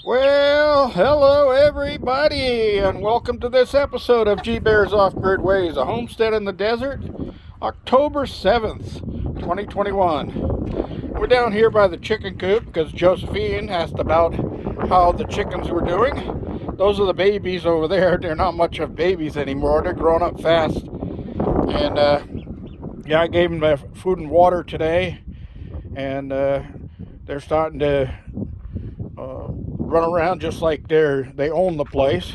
Well, hello everybody, and welcome to this episode of G Bear's Off-Grid Ways, a homestead in the desert, October 7th, 2021. We're down here by the chicken coop because Josephine asked about how the chickens were doing. Those are the babies over there. They're not much of babies anymore. They're growing up fast. And yeah, I gave them food and water today, and they're starting to run around just like they own the place.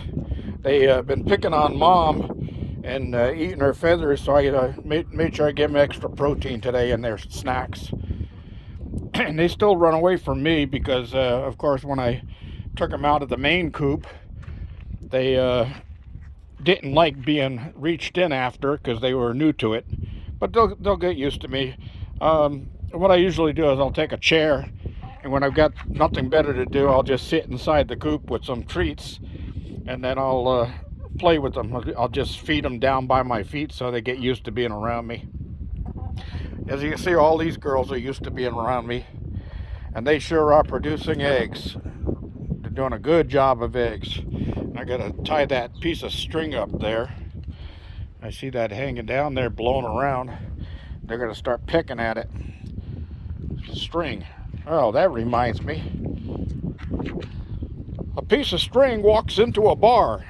They been picking on Mom and eating her feathers, so I made sure I give them extra protein today in their snacks. And they still run away from me because, of course, when I took them out of the main coop, they didn't like being reached in after because they were new to it. But they'll get used to me. What I usually do is I'll take a chair, and when I've got nothing better to do, I'll just sit inside the coop with some treats, and then I'll play with them. I'll just feed them down by my feet so they get used to being around me. As you can see, all these girls are used to being around me, and they sure are producing eggs. They're doing a good job of eggs. I gotta tie that piece of string up there. I see that hanging down there, blowing around. They're gonna start picking at it. String. Oh, that reminds me. A piece of string walks into a bar.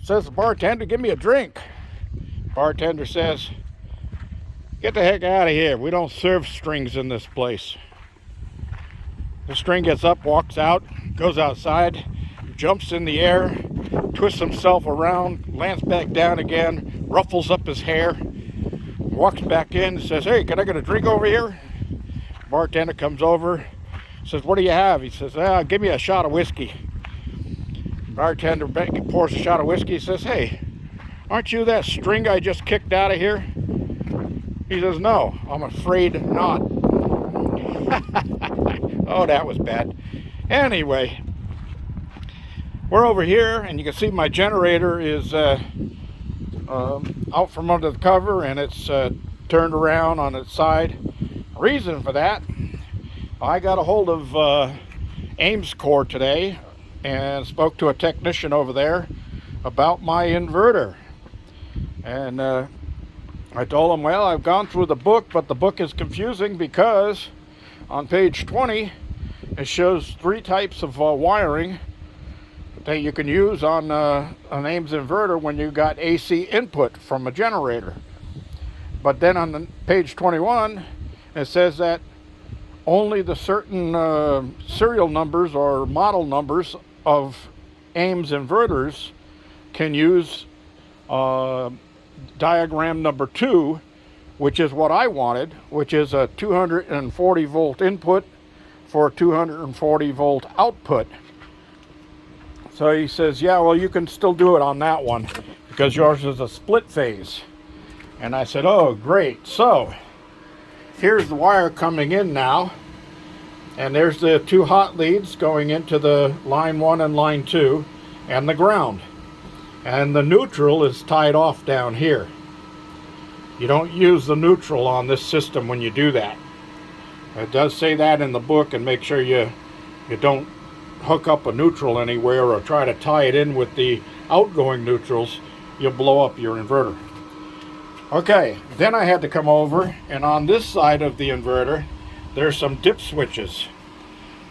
Says the bartender, "Give me a drink." Bartender says, "Get the heck out of here. We don't serve strings in this place." The string gets up, walks out, goes outside, jumps in the air, twists himself around, lands back down again, ruffles up his hair, walks back in and says, "Hey, can I get a drink over here?" Bartender comes over, says, "What do you have?" He says, "Give me a shot of whiskey." Bartender pours a shot of whiskey. He says, "Hey, aren't you that string I just kicked out of here?" He says, "No, I'm afraid not." Oh, that was bad. Anyway, we're over here, and you can see my generator is out from under the cover, and it's turned around on its side. Reason for that, I got a hold of Ames Corps today and spoke to a technician over there about my inverter. And I told him, well, I've gone through the book, but the book is confusing because on page 20 it shows 3 types of wiring that you can use on an Ames inverter when you got AC input from a generator. But then on the page 21 it says that only the certain serial numbers or model numbers of Ames inverters can use diagram number 2, which is what I wanted, which is a 240 volt input for 240 volt output. So he says, yeah, well, you can still do it on that one because yours is a split phase. And I said, oh, great. So here's the wire coming in now, and there's the 2 hot leads going into the line 1 and line 2 and the ground, and the neutral is tied off down here. You don't use the neutral on this system when you do that. It does say that in the book, and make sure you don't hook up a neutral anywhere or try to tie it in with the outgoing neutrals. You'll blow up your inverter. Okay, then I had to come over, and on this side of the inverter there's some dip switches,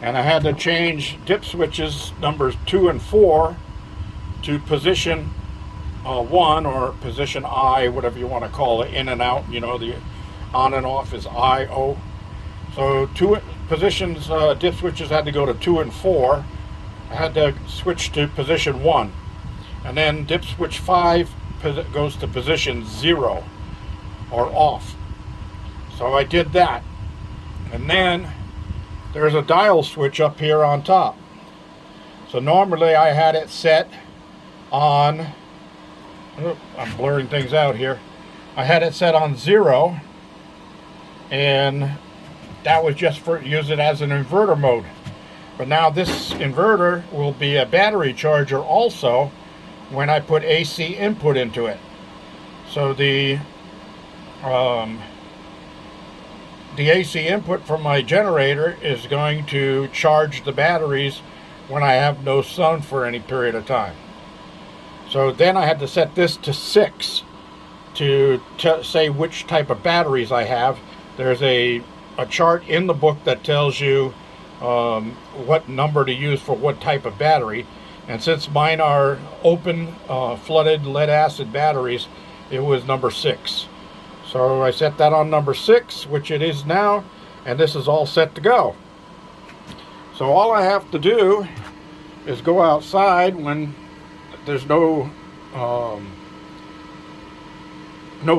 and I had to change dip switches numbers 2 and 4 to position 1 or position I, whatever you want to call it, in and out. You know, the on and off is I, O. So 2 positions, dip switches had to go to 2 and 4. I had to switch to position 1, and then dip switch 5 goes to position 0 or off. So I did that, and then there's a dial switch up here on top. So normally I had it set on, I'm blurring things out here, I had it set on 0, and that was just for use it as an inverter mode. But now this inverter will be a battery charger also when I put AC input into it. So the the AC input from my generator is going to charge the batteries when I have no sun for any period of time. So then I had to set this to 6 to say which type of batteries I have. There's a chart in the book that tells you what number to use for what type of battery. And since mine are open, flooded lead acid batteries, it was number 6. So I set that on number 6, which it is now, and this is all set to go. So all I have to do is go outside when there's no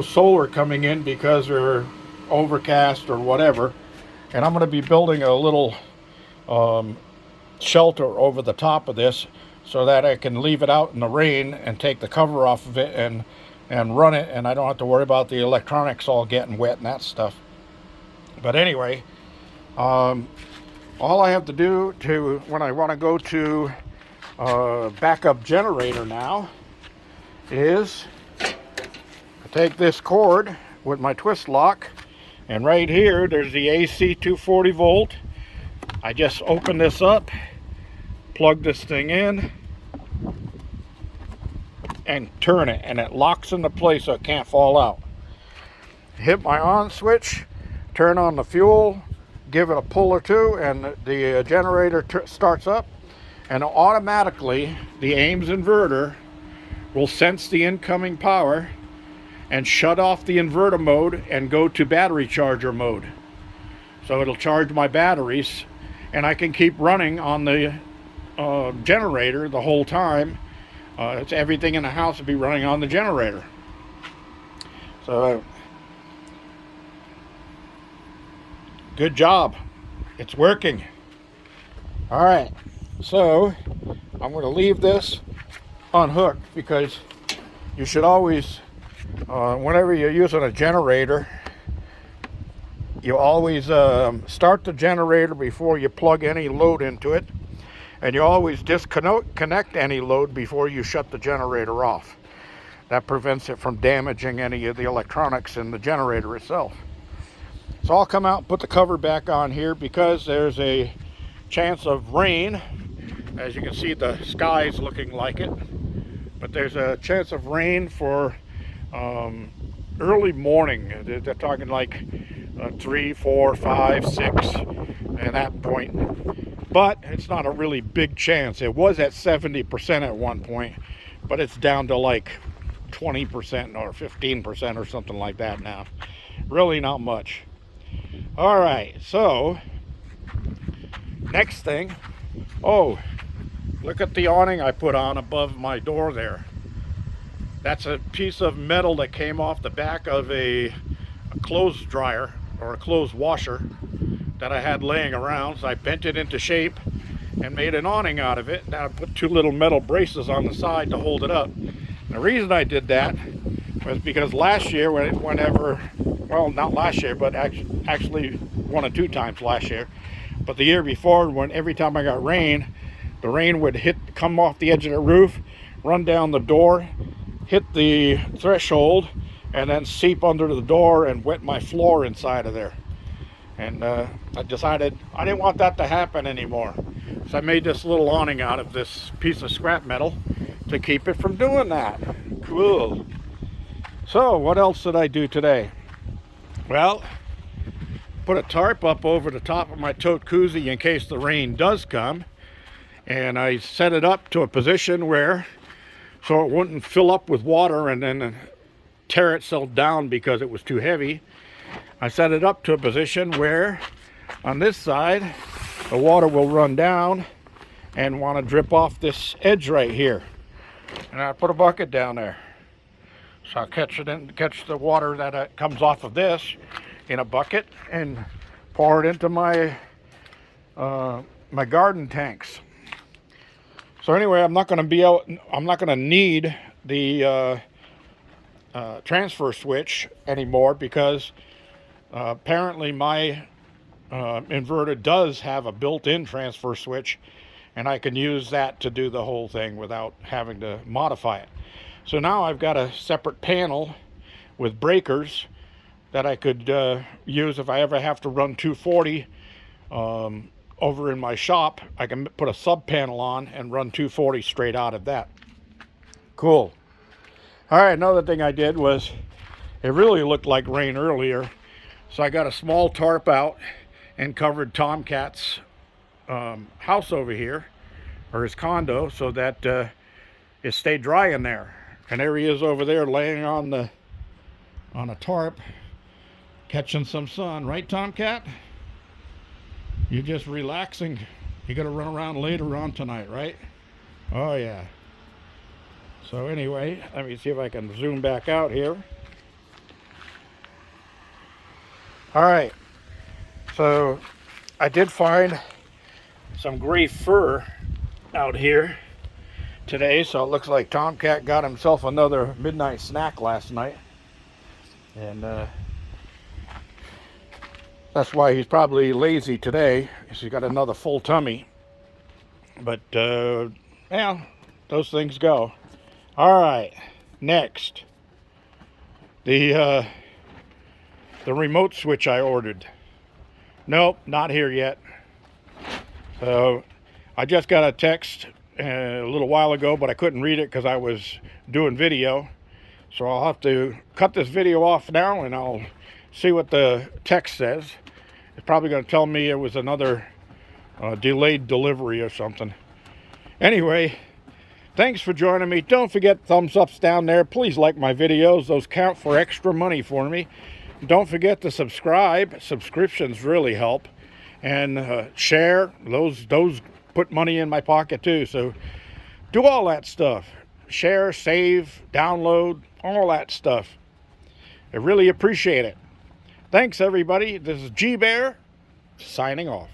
solar coming in because they're overcast or whatever. And I'm going to be building a little shelter over the top of this so that I can leave it out in the rain and take the cover off of it and run it, and I don't have to worry about the electronics all getting wet and that stuff. But anyway, all I have to do when I want to go to backup generator now is take this cord with my twist lock, and right here there's the AC 240 volt. I just open this up, plug this thing in, and turn it, and it locks into place so it can't fall out. Hit my on switch, turn on the fuel, give it a pull or two, and the generator starts up, and automatically the Ames inverter will sense the incoming power and shut off the inverter mode and go to battery charger mode. So it'll charge my batteries, and I can keep running on the generator the whole time. It's everything in the house will be running on the generator. So good job, it's working. All right, so I'm going to leave this unhooked because you should always, whenever you're using a generator, you always start the generator before you plug any load into it, and you always disconnect any load before you shut the generator off. That prevents it from damaging any of the electronics in the generator itself. So I'll come out and put the cover back on here because there's a chance of rain. As you can see, the sky's looking like it, but there's a chance of rain for early morning. They're talking like 3, 4, 5, 6 at that point. But it's not a really big chance. It was at 70% at one point, but it's down to like 20% or 15% or something like that now. Really not much. All right, so next thing, oh, look at the awning I put on above my door there. That's a piece of metal that came off the back of a clothes dryer or a clothes washer that I had laying around. So I bent it into shape and made an awning out of it. Now I put 2 little metal braces on the side to hold it up. And the reason I did that was because last year, well, not last year, but actually 1 or 2 times last year, but the year before, when every time I got rain, the rain would come off the edge of the roof, run down the door, hit the threshold, and then seep under the door and wet my floor inside of there. And I decided I didn't want that to happen anymore. So I made this little awning out of this piece of scrap metal to keep it from doing that. Cool. So what else did I do today? Well, put a tarp up over the top of my tote koozie in case the rain does come. And I set it up to a position where, so it wouldn't fill up with water and then tear itself down because it was too heavy. I set it up to a position where on this side the water will run down and want to drip off this edge right here. And I put a bucket down there. So I'll catch the water that comes off of this in a bucket and pour it into my my garden tanks. So anyway, I'm not going to need the transfer switch anymore because apparently my inverter does have a built-in transfer switch, and I can use that to do the whole thing without having to modify it. So now I've got a separate panel with breakers that I could use if I ever have to run 240 over in my shop. I can put a sub panel on and run 240 straight out of that. Cool. All right, another thing I did was, it really looked like rain earlier, so I got a small tarp out and covered Tomcat's house over here, or his condo, so that it stayed dry in there. And there he is over there laying on a tarp, catching some sun, right, Tomcat? You're just relaxing. You got to run around later on tonight, right? Oh yeah. So anyway, let me see if I can zoom back out here. All right, so I did find some gray fur out here today, so it looks like Tomcat got himself another midnight snack last night, and that's why he's probably lazy today, because he's got another full tummy. But yeah, those things go. All right, next, the remote switch I ordered. Nope, not here yet. So I just got a text a little while ago, but I couldn't read it because I was doing video. So I'll have to cut this video off now, and I'll see what the text says. It's probably going to tell me it was another delayed delivery or something. Anyway, thanks for joining me. Don't forget thumbs ups down there. Please like my videos. Those count for extra money for me. Don't forget to subscribe. Subscriptions really help. And share. Those put money in my pocket too. So do all that stuff. Share, save, download, all that stuff. I really appreciate it. Thanks, everybody. This is G Bear signing off.